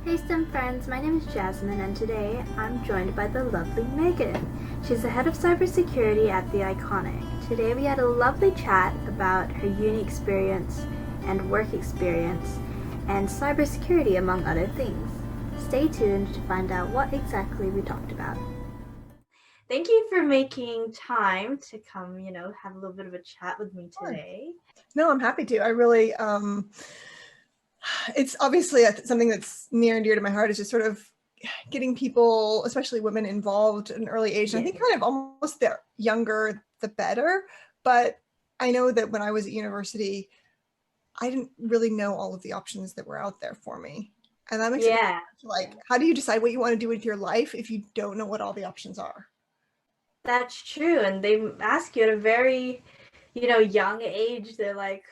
Hey STEM friends, my name is Jasmine and today I'm joined by the lovely Megan. She's the head of cybersecurity at The Iconic. Today we had a lovely chat about her uni experience and work experience and cybersecurity among other things. Stay tuned to find out what exactly we talked about. Thank you for making time to come, have a little bit of a chat with me Sure. today. No, I'm happy to. I really, it's obviously something that's near and dear to my heart is just sort of getting people, especially women, involved at an early age. And I think kind of almost the younger, the better. But I know that when I was at university, I didn't really know all of the options that were out there for me. And that makes it Yeah. like, how do you decide what you want to do with your life if you don't know what all the options are? That's true. And they ask you at a very, young age. They're like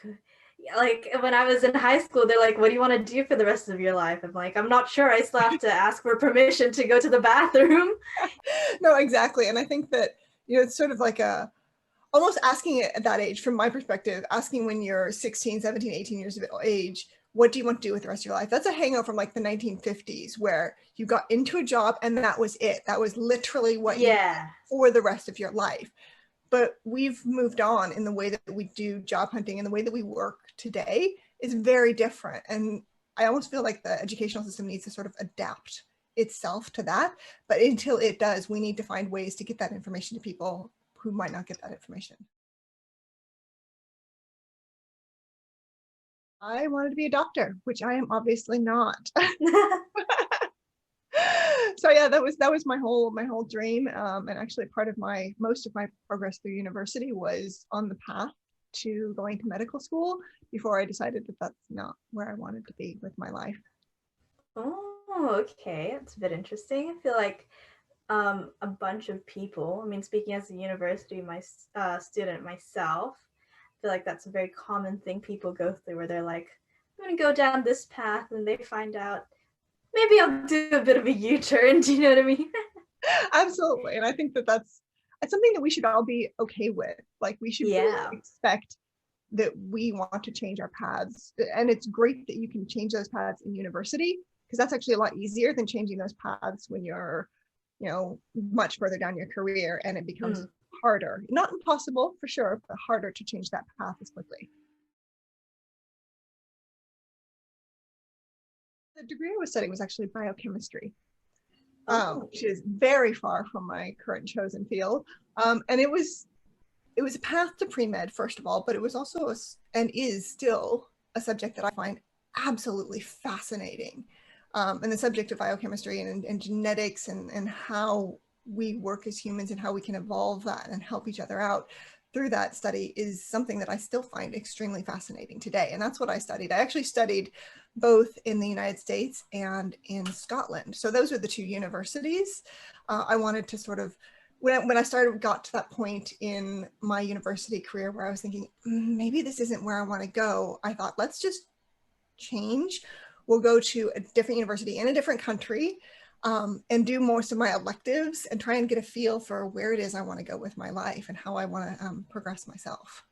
when I was in high school, they're like, what do you want to do for the rest of your life? I'm like, I'm not sure. I still have to ask for permission to go to the bathroom. No, exactly. And I think that, it's sort of like almost asking it at that age, from my perspective, asking when you're 16, 17, 18 years of age, what do you want to do with the rest of your life? That's a hangout from like the 1950s where you got into a job and that was it. That was literally what you did Yeah. for the rest of your life. But we've moved on in the way that we do job hunting, and the way that we work today is very different. And I almost feel like the educational system needs to sort of adapt itself to that. But until it does, we need to find ways to get that information to people who might not get that information. I wanted to be a doctor, which I am obviously not. So yeah, that was my whole dream. And actually, part of my most of my progress through university was on the path to going to medical school before I decided that that's not where I wanted to be with my life. Oh, okay. That's a bit interesting. I feel like a bunch of people, I mean, speaking as a university student myself, I feel like that's a very common thing people go through where they're like, I'm going to go down this path, and they find out maybe I'll do a bit of a U-turn. Do you know what I mean? Absolutely, and I think that that's something that we should all be okay with. Like, we should really Yeah. expect that we want to change our paths. And it's great that you can change those paths in university, because that's actually a lot easier than changing those paths when you're, much further down your career, and it becomes harder. Not impossible for sure, but harder to change that path as quickly. The degree I was studying was actually biochemistry, Oh, which is very far from my current chosen field. And it was a path to pre-med, first of all, but it was also and is still a subject that I find absolutely fascinating. And the subject of biochemistry and genetics, and how we work as humans and how we can evolve that and help each other out through that study is something that I still find extremely fascinating today. And that's what I studied. I actually studied both in the United States and in Scotland. So those are the two universities. I wanted to sort of, when I got to that point in my university career where I was thinking, maybe this isn't where I want to go, I thought, let's just change. We'll go to a different university in a different country, and do most of my electives and try and get a feel for where it is I want to go with my life and how I want to progress myself.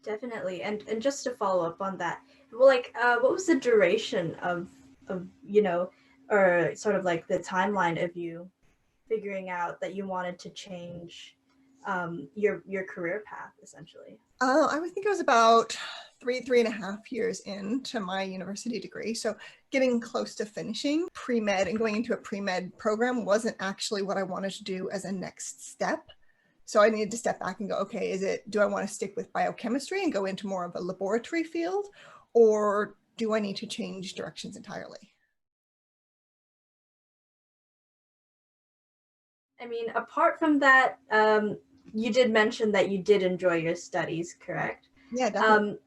definitely. And just to follow up on that, well, what was the duration of or sort of like the timeline of you figuring out that you wanted to change your career path essentially? I would think it was about 3.5 years into my university degree. So getting close to finishing pre-med and going into a pre-med program wasn't actually what I wanted to do as a next step. So I needed to step back and go, okay, do I want to stick with biochemistry and go into more of a laboratory field, or do I need to change directions entirely? I mean, apart from that, you did mention that you did enjoy your studies, correct? Yeah, definitely. um,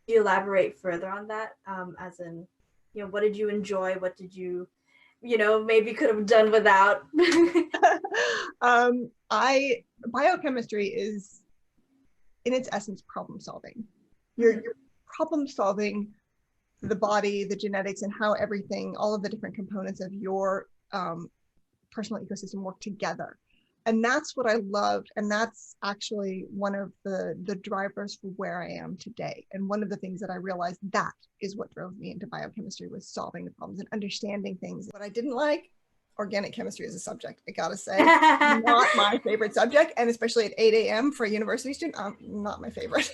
you elaborate further on that, as in, what did you enjoy, what did you, maybe could have done without? I Biochemistry is, in its essence, problem solving. You're problem solving the body, the genetics, and how everything, all of the different components of your personal ecosystem work together. And that's what I loved. And that's actually one of the drivers for where I am today. And one of the things that I realized that is what drove me into biochemistry, was solving the problems and understanding things. What I didn't like, organic chemistry as a subject, I gotta say, not my favorite subject. And especially at 8 a.m. for a university student, not my favorite.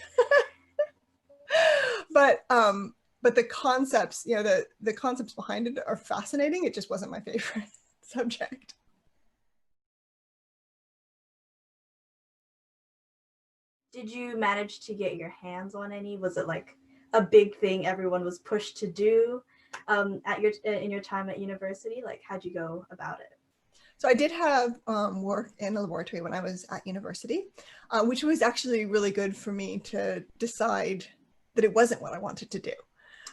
But the concepts, the concepts behind it are fascinating. It just wasn't my favorite subject. Did you manage to get your hands on any? Was it like a big thing everyone was pushed to do at your in your time at university? Like, how'd you go about it? So I did have work in a laboratory when I was at university, which was actually really good for me to decide that it wasn't what I wanted to do.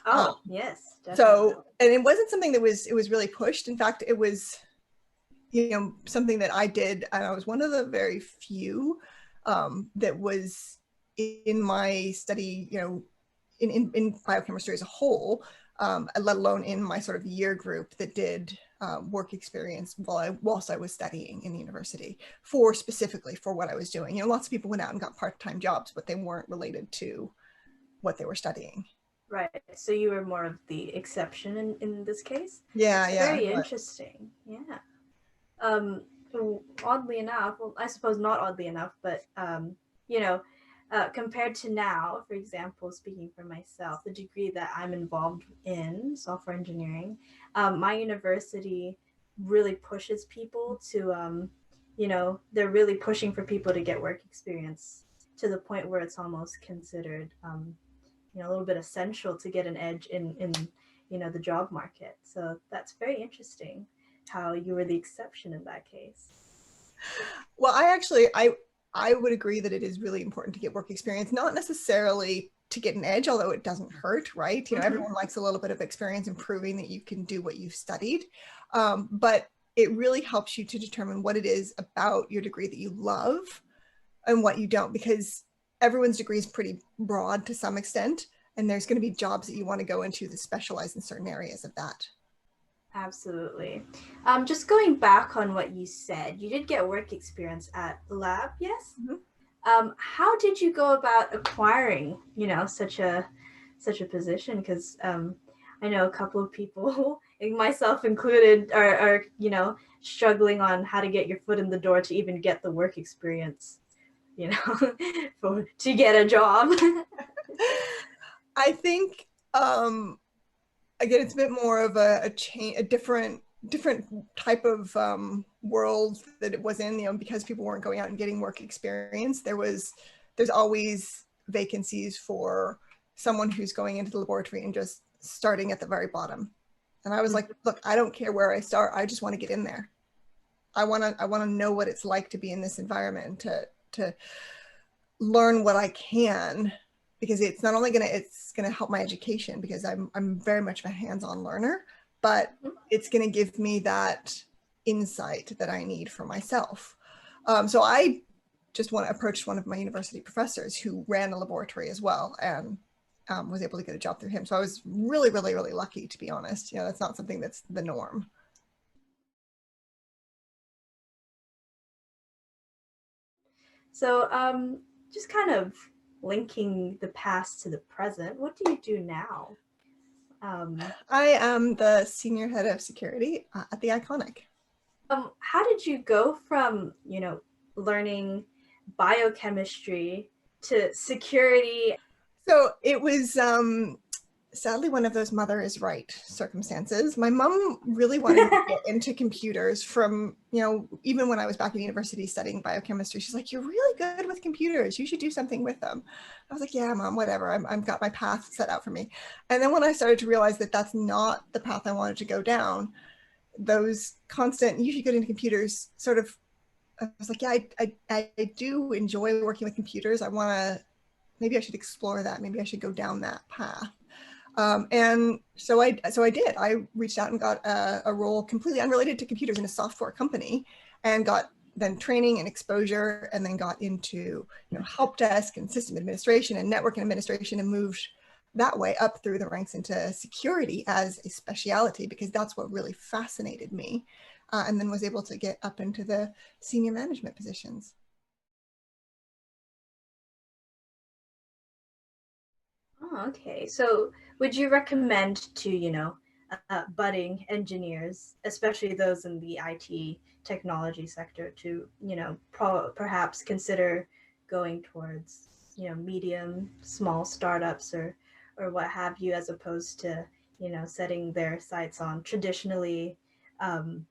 Oh, yes, definitely. So, and it wasn't something that it was really pushed. In fact, it was, something that I did, and I was one of the very few that was in my study, in biochemistry as a whole, let alone in my sort of year group that did work experience whilst I was studying in the university specifically for what I was doing. Lots of people went out and got part-time jobs, but they weren't related to what they were studying. Right. So you were more of the exception in this case? Yeah, it's yeah. Very interesting. Yeah. Oddly enough, well, I suppose not oddly enough, but compared to now, for example, speaking for myself, the degree that I'm involved in, software engineering, my university really pushes people to, they're really pushing for people to get work experience to the point where it's almost considered, a little bit essential to get an edge in the job market. So that's very interesting how you were the exception in that case. Well, I would agree that it is really important to get work experience, not necessarily to get an edge, although it doesn't hurt, right? Everyone likes a little bit of experience and proving that you can do what you've studied. But it really helps you to determine what it is about your degree that you love and what you don't, because everyone's degree is pretty broad to some extent, and there's going to be jobs that you want to go into that specialize in certain areas of that. Absolutely. Just going back on what you said, you did get work experience at the lab, yes? Mm-hmm. How did you go about acquiring, such a position? Because I know a couple of people, myself included, are struggling on how to get your foot in the door to even get the work experience, to get a job. I think again, it's a bit more of a different type of world that it was in, because people weren't going out and getting work experience. There's always vacancies for someone who's going into the laboratory and just starting at the very bottom. And I was like, look, I don't care where I start. I just want to get in there. I want to know what it's like to be in this environment, to learn what I can, because it's not only it's gonna help my education, because I'm very much of a hands-on learner, but it's gonna give me that insight that I need for myself. So I just approached one of my university professors who ran a laboratory as well, and was able to get a job through him. So I was really, really, really lucky, to be honest. That's not something that's the norm. So just kind of linking the past to the present, what do you do now? I am the senior head of security at the Iconic. How did you go from, learning biochemistry to security? So it was sadly one of those mother is right circumstances. My mom really wanted me to get into computers from, even when I was back in university studying biochemistry. She's like, you're really good with computers. You should do something with them. I was like, yeah, Mom, whatever. I've got my path set out for me. And then when I started to realize that that's not the path I wanted to go down, those constant, you should get into computers sort of, I was like, yeah, I do enjoy working with computers. Maybe I should explore that. Maybe I should go down that path. And so I did. I reached out and got a role completely unrelated to computers in a software company, and got then training and exposure, and then got into help desk and system administration and network administration, and moved that way up through the ranks into security as a specialty, because that's what really fascinated me. and then was able to get up into the senior management positions. Oh, okay. So would you recommend to, budding engineers, especially those in the IT technology sector, to, perhaps consider going towards, medium, small startups or what have you, as opposed to, setting their sights on um,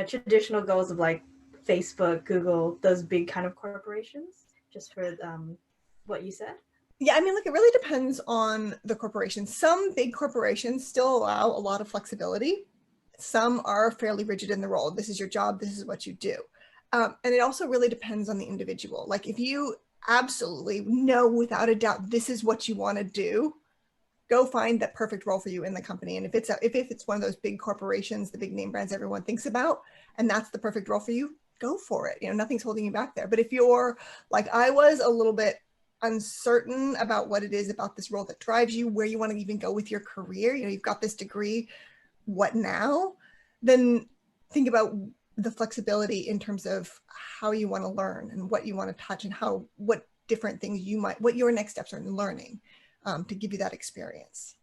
traditional goals of like Facebook, Google, those big kind of corporations, just for what you said? Yeah, I mean, look, it really depends on the corporation. Some big corporations still allow a lot of flexibility. Some are fairly rigid in the role. This is your job. This is what you do. And it also really depends on the individual. Like if you absolutely know without a doubt this is what you want to do, go find that perfect role for you in the company. And if it's one of those big corporations, the big name brands everyone thinks about, and that's the perfect role for you, go for it. Nothing's holding you back there. But if you're like I was, a little bit uncertain about what it is about this role that drives you, where you want to even go with your career, you've got this degree, what now? Then think about the flexibility in terms of how you want to learn and what you want to touch and what different things what your next steps are in learning, to give you that experience.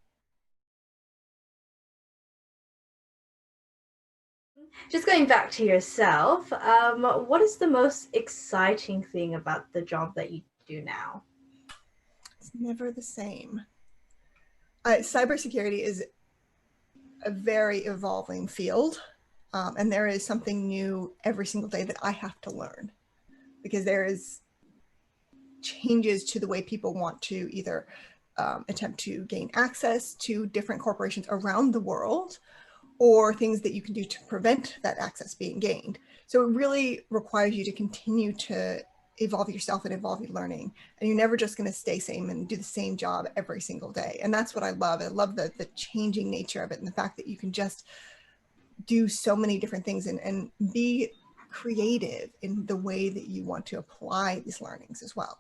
Just going back to yourself, what is the most exciting thing about the job that you do now? It's never the same. Cybersecurity is a very evolving field, and there is something new every single day that I have to learn, because there is changes to the way people want to either attempt to gain access to different corporations around the world, or things that you can do to prevent that access being gained. So it really requires you to continue to evolve yourself and evolve your learning. And you're never just going to stay same and do the same job every single day. And that's what I love. I love the changing nature of it, and the fact that you can just do so many different things and be creative in the way that you want to apply these learnings as well.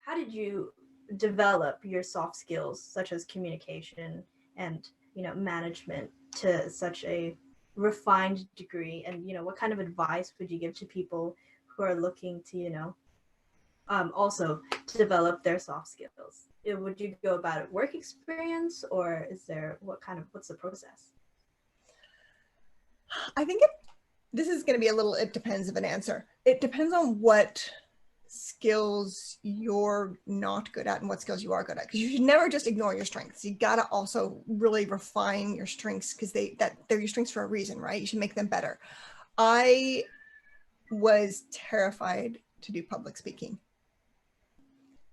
How did you develop your soft skills, such as communication and management, to such a refined degree? And what kind of advice would you give to people who are looking to also to develop their soft skills? Would you go about it work experience, or is there what's the process? I think this is going to be it depends of an answer. It depends on what skills you're not good at and what skills you are good at, because you should never just ignore your strengths. You got to also really refine your strengths, because they're your strengths for a reason, right? You should make them better. I was terrified to do public speaking,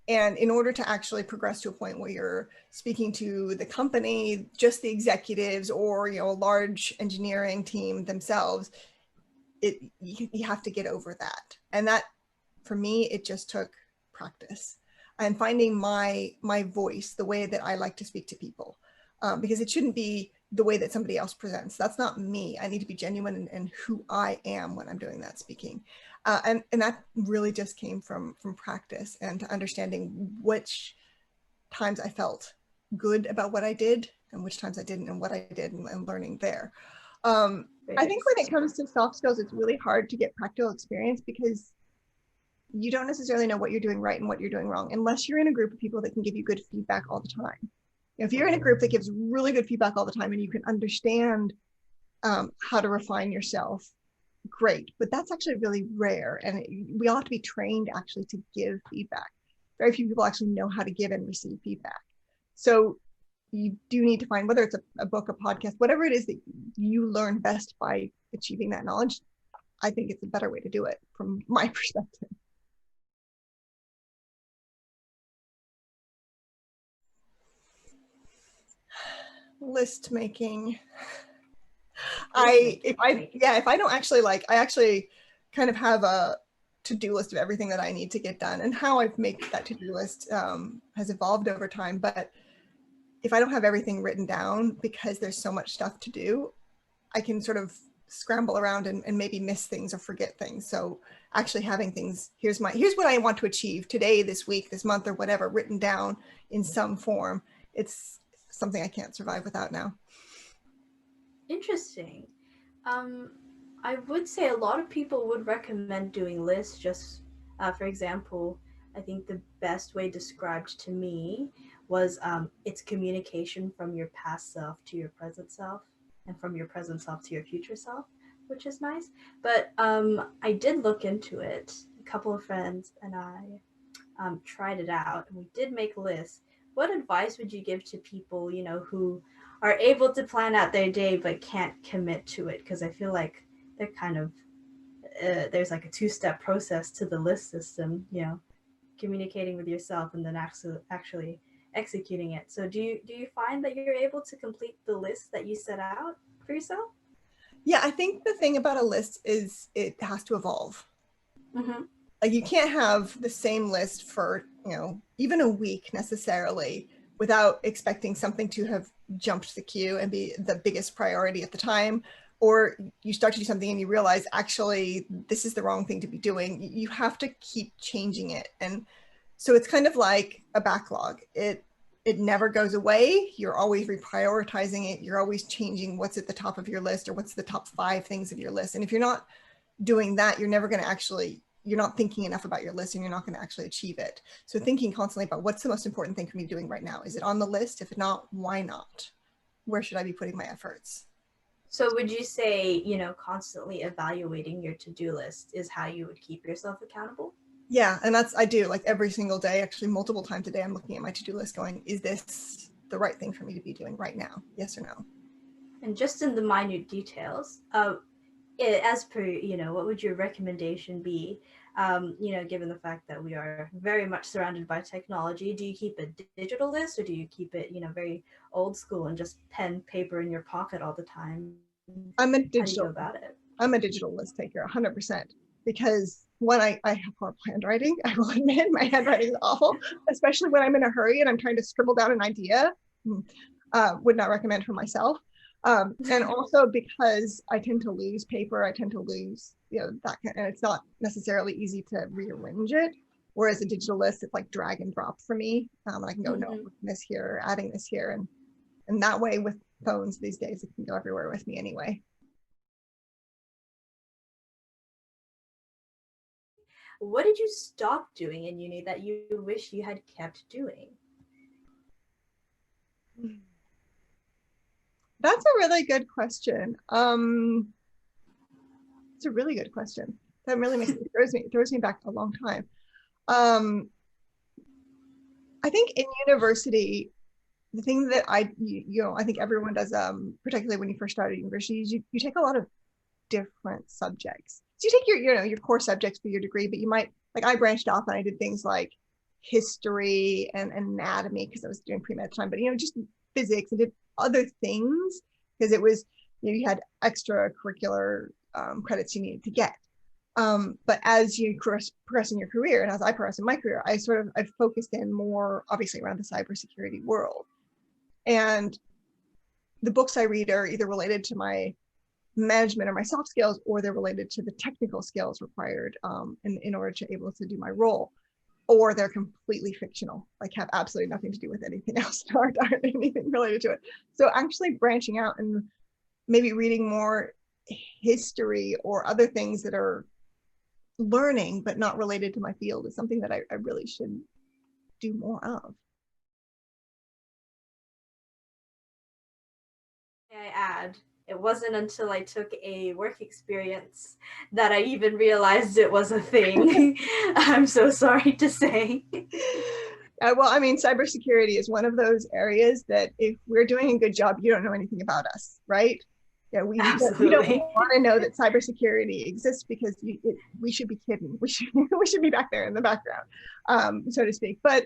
and in order to actually progress to a point where you're speaking to the company, just the executives, or a large engineering team themselves, you have to get over that. And that, for me, it just took practice and finding my voice, the way that I like to speak to people, because it shouldn't be the way that somebody else presents. That's not me. I need to be genuine in who I am when I'm doing that speaking. And that really just came from practice and understanding which times I felt good about what I did and which times I didn't, and what I did, and learning there. I think when it comes to soft skills, it's really hard to get practical experience, because you don't necessarily know what you're doing right and what you're doing wrong unless you're in a group of people that can give you good feedback all the time. If you're in a group that gives really good feedback all the time and you can understand how to refine yourself, great. But that's actually really rare, and we all have to be trained actually to give feedback. Very few people actually know how to give and receive feedback. So you do need to find, whether it's a book, a podcast, whatever it is that you learn best by achieving that knowledge. I think it's a better way to do it from my perspective. List making. If I don't actually I actually kind of have a to-do list of everything that I need to get done, and how I make that to-do list has evolved over time. But if I don't have everything written down, because there's so much stuff to do, I can sort of scramble around and maybe miss things or forget things. So actually having things, here's what I want to achieve today, this week, this month, or whatever, written down in some form, it's something I can't survive without now. Interesting. Um, I would say a lot of people would recommend doing lists. Just, for example, I think the best way described to me was it's communication from your past self to your present self, and from your present self to your future self, which is nice. But I did look into it. A couple of friends and I tried it out, and we did make lists. What advice would you give to people, who are able to plan out their day but can't commit to it? Because I feel like they're kind of there's like a two-step process to the list system, communicating with yourself and then actually executing it. So do you find that you're able to complete the list that you set out for yourself? Yeah, I think the thing about a list is it has to evolve. Mm-hmm. Like you can't have the same list for, even a week necessarily without expecting something to have jumped the queue and be the biggest priority at the time. Or you start to do something and you realize, actually, this is the wrong thing to be doing. You have to keep changing it. And so it's kind of like a backlog. It never goes away. You're always reprioritizing it. You're always changing what's at the top of your list or what's the top 5 things of your list. And if you're not doing that, you're never going to actually, you're not thinking enough about your list and you're not going to actually achieve it. So thinking constantly about what's the most important thing for me doing right now? Is it on the list? If not, why not? Where should I be putting my efforts? So would you say, constantly evaluating your to-do list is how you would keep yourself accountable? Yeah, and I do like every single day, actually multiple times a day, I'm looking at my to-do list going, is this the right thing for me to be doing right now? Yes or no? And just in the minute details, as per, what would your recommendation be? Given the fact that we are very much surrounded by technology, do you keep a digital list or do you keep it, very old school and just pen, paper in your pocket all the time? I'm a How do you go digital, about it? I'm a digital list taker 100%, because one, I have horrible handwriting. I will admit my handwriting is awful, especially when I'm in a hurry and I'm trying to scribble down an idea. Would not recommend for myself. And also because I tend to lose paper, I tend to lose, that kind, and it's not necessarily easy to rearrange it. Whereas a digital list, it's like drag and drop for me. And I can go, no, Mm-hmm. this here, adding this here. And that way with phones these days, it can go everywhere with me anyway. What did you stop doing in uni that you wish you had kept doing? That's a really good question. It's a really good question. That really throws me back a long time. Um, I think in university, the thing that I think everyone does, particularly when you first start at university, is you take a lot of different subjects. So you take your core subjects for your degree, but you might, like I branched off and I did things like history and anatomy because I was doing pre-med at the time, but just physics, and did other things because it was, you had extracurricular credits you needed to get. But as you progress in your career, and as I progress in my career, I focused in more obviously around the cybersecurity world. And the books I read are either related to my management or my soft skills, or they're related to the technical skills required in order to able to do my role, or they're completely fictional, like have absolutely nothing to do with anything else, aren't anything related to it. So actually branching out and maybe reading more history or other things that are learning but not related to my field is something that I really should do more of. May I add, it wasn't until I took a work experience that I even realized it was a thing. I'm so sorry to say. Well, I mean, cybersecurity is one of those areas that if we're doing a good job, you don't know anything about us, right? Yeah, we don't Absolutely. want to know that cybersecurity exists because we should be kidding. We should be back there in the background, so to speak. But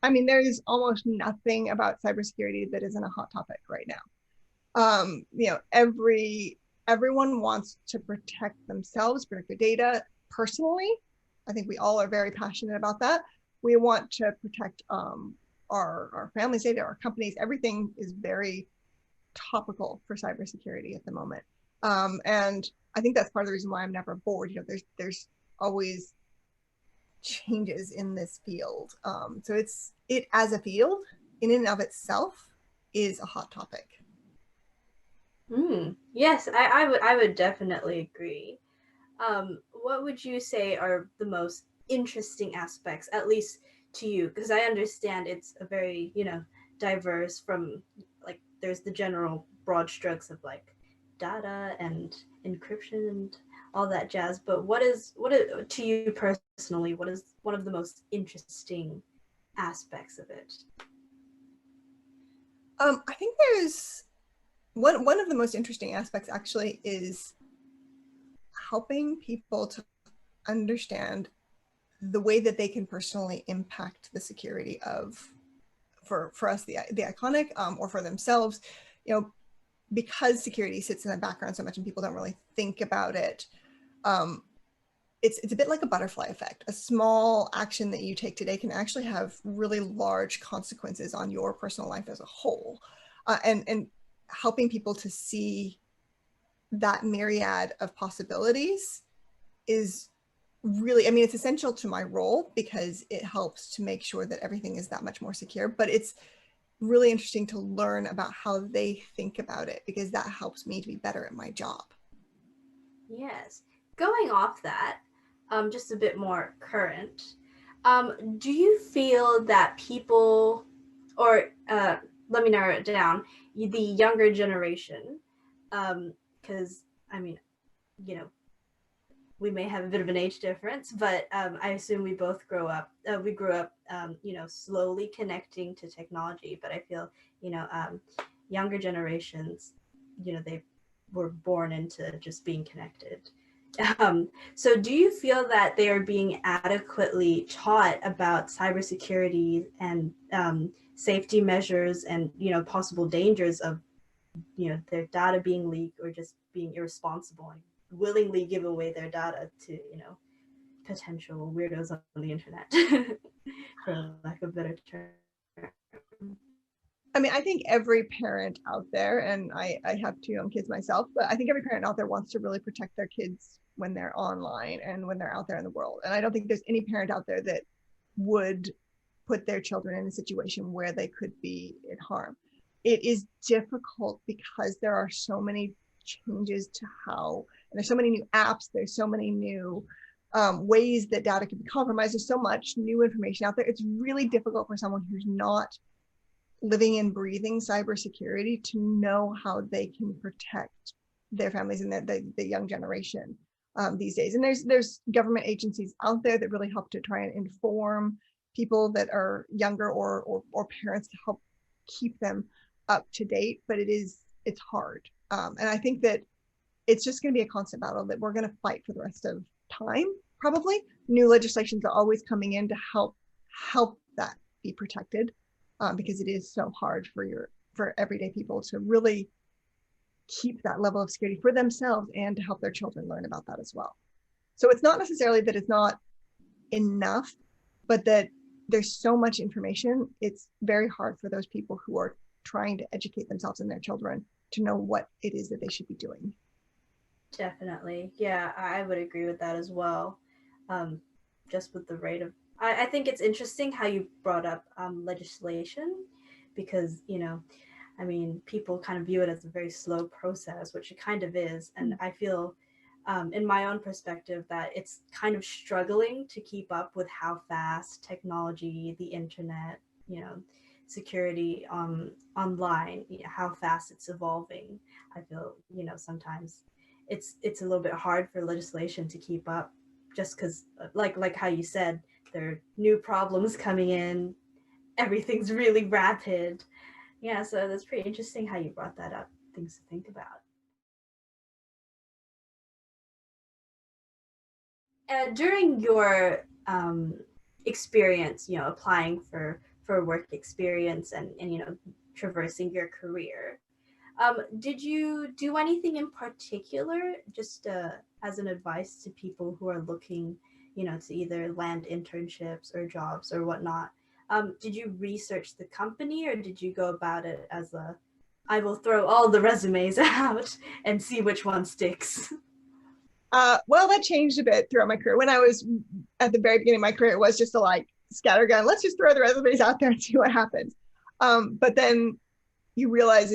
I mean, there's almost nothing about cybersecurity that isn't a hot topic right now. Everyone wants to protect themselves, protect their data personally. I think we all are very passionate about that. We want to protect our family's data, our companies. Everything is very topical for cybersecurity at the moment. And I think that's part of the reason why I'm never bored. There's always changes in this field. So it as a field in and of itself is a hot topic. Yes, I would definitely agree. What would you say are the most interesting aspects, at least to you? Because I understand it's a very, diverse from like there's the general broad strokes of like data and encryption and all that jazz. But what is to you personally? What is one of the most interesting aspects of it? I think there's one of the most interesting aspects actually is helping people to understand the way that they can personally impact the security of, for us, the iconic, or for themselves, you know, because security sits in the background so much and people don't really think about it. um, it's a bit like a butterfly effect. A small action that you take today can actually have really large consequences on your personal life as a whole. And helping people to see that myriad of possibilities is really, I mean, it's essential to my role because it helps to make sure that everything is that much more secure. But it's really interesting to learn about how they think about it because that helps me to be better at my job. Yes. Going off that, just a bit more current, do you feel that people, or let me narrow it down, the younger generation, because I mean, you know, we may have a bit of an age difference, but I assume we grew up, slowly connecting to technology. But I feel, younger generations, they were born into just being connected. So do you feel that they are being adequately taught about cybersecurity and safety measures and, possible dangers of, their data being leaked or just being irresponsible and willingly give away their data to, potential weirdos on the internet, for lack of a better term? I mean, I think every parent out there, and I have two young kids myself, but I think every parent out there wants to really protect their kids when they're online and when they're out there in the world. And I don't think there's any parent out there that would put their children in a situation where they could be in harm. It is difficult because there are so many changes to how, and there's so many new apps, there's so many new ways that data can be compromised. There's so much new information out there. It's really difficult for someone who's not living and breathing cybersecurity to know how they can protect their families and the young generation these days. And there's government agencies out there that really help to try and inform people that are younger or parents to help keep them up to date. But it's hard. And I think that it's just going to be a constant battle that we're going to fight for the rest of time. Probably new legislations are always coming in to help that be protected. Because it is so hard for everyday people to really keep that level of security for themselves and to help their children learn about that as well. So it's not necessarily that it's not enough, but that there's so much information. It's very hard for those people who are trying to educate themselves and their children to know what it is that they should be doing. Definitely. Yeah, I would agree with that as well. Um, just with the rate of, I think it's interesting how you brought up legislation because, I mean, people kind of view it as a very slow process, which it kind of is. And I feel, in my own perspective, that it's kind of struggling to keep up with how fast technology, the internet, security online, how fast it's evolving. I feel, sometimes it's a little bit hard for legislation to keep up just because like how you said, there are new problems coming in, everything's really rapid. Yeah, so that's pretty interesting how you brought that up, things to think about. During your experience, applying for work experience and traversing your career, did you do anything in particular, just as an advice to people who are looking, to either land internships or jobs or whatnot? Did you research the company or did you go about it as I will throw all the resumes out and see which one sticks? Well, that changed a bit throughout my career. When I was at the very beginning of my career, it was just a like scattergun. Let's just throw the resumes out there and see what happens. But then, you realize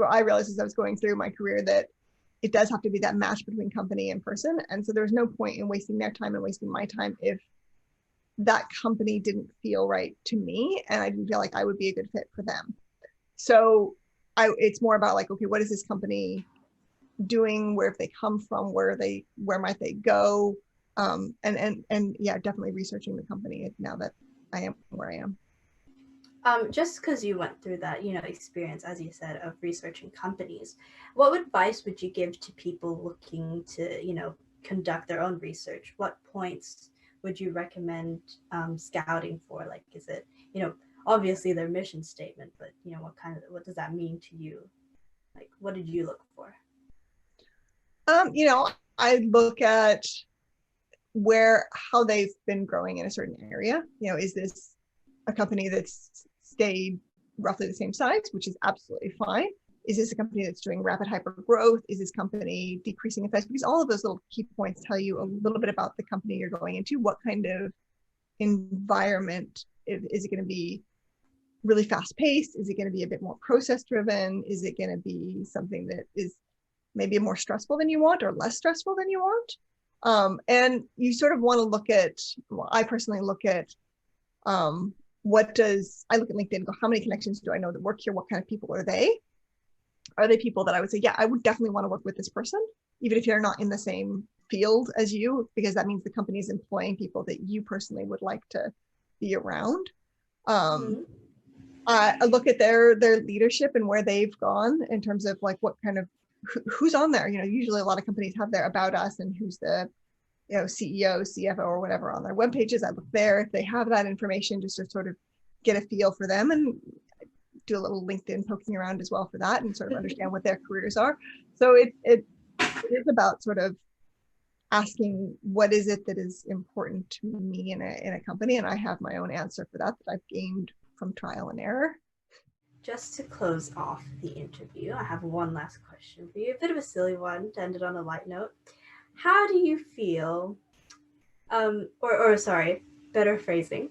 I realized as I was going through my career that it does have to be that match between company and person. And so there's no point in wasting their time and wasting my time if that company didn't feel right to me and I didn't feel like I would be a good fit for them. So it's more about like, okay, what is this company doing? Where have they come from? Where might they go? And yeah, definitely researching the company now that I am where I am. Just because you went through that, experience, as you said, of researching companies, what advice would you give to people looking to, conduct their own research? What points would you recommend scouting for? Like, is it, obviously their mission statement, but what does that mean to you? Like, what did you look for? I look at how they've been growing in a certain area. Is this a company that's stayed roughly the same size, which is absolutely fine? Is this a company that's doing rapid hyper growth? Is this company decreasing in size? Because all of those little key points tell you a little bit about the company you're going into. What kind of environment is it going to be? Really fast paced? Is it going to be a bit more process driven? Is it going to be something that is maybe more stressful than you want or less stressful than you want? And you sort of want to look at, I personally look at, I look at LinkedIn and go, how many connections do I know that work here? What kind of people are they? Are they people that I would say, yeah, I would definitely want to work with this person, even if you're not in the same field as you, because that means the company is employing people that you personally would like to be around. I look at their leadership and where they've gone in terms of like what kind of who's on there. Usually a lot of companies have their about us and who's the CEO, CFO, or whatever on their web pages. I look there if they have that information, just to sort of get a feel for them, and do a little LinkedIn poking around as well for that, and sort of understand what their careers are. So it is about sort of asking what is it that is important to me in a company, and I have my own answer for that I've gained from trial and error. Just to close off the interview, I have one last question for you, a bit of a silly one to end it on a light note. How do you feel, better phrasing,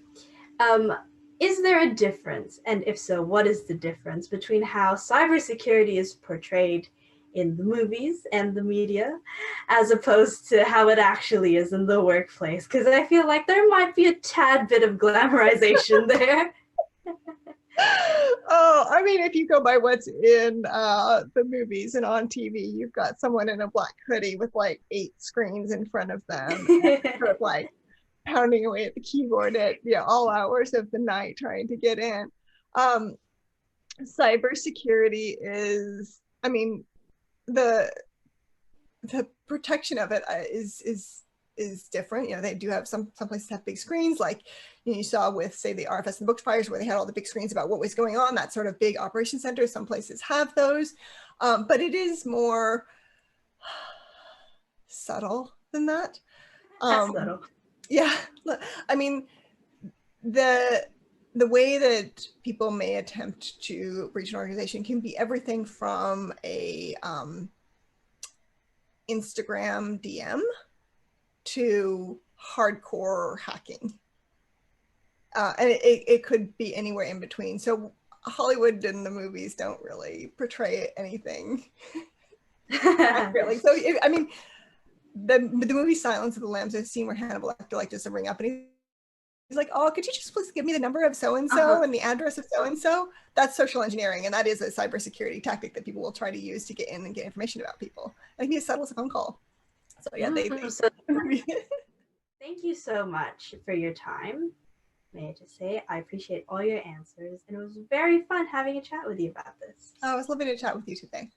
is there a difference, and if so, what is the difference between how cybersecurity is portrayed in the movies and the media as opposed to how it actually is in the workplace? Because I feel like there might be a tad bit of glamorization there. Oh, I mean, if you go by what's in the movies and on TV, you've got someone in a black hoodie with like 8 screens in front of them, and sort of like pounding away at the keyboard at all hours of the night trying to get in. Cybersecurity is, I mean, the protection of it is different. They do have some places have big screens, like you saw with, say, the RFS and Books fires, where they had all the big screens about what was going on, that sort of big operation center. Some places have those, but it is more subtle than that. Subtle. Yeah, I mean, the way that people may attempt to breach an organization can be everything from a Instagram DM to hardcore hacking. And it could be anywhere in between. So Hollywood and the movies don't really portray anything accurately. So, I mean, the movie Silence of the Lambs, there's a scene where Hannibal Lecter does a ring up, and he's like, oh, could you just please give me the number of so-and-so and the address of so-and-so? That's social engineering, and that is a cybersecurity tactic that people will try to use to get in and get information about people. I think he just settles a phone call. So yeah, Thank you so much for your time. May I just say, I appreciate all your answers, and it was very fun having a chat with you about this. Oh, it was lovely to chat with you today.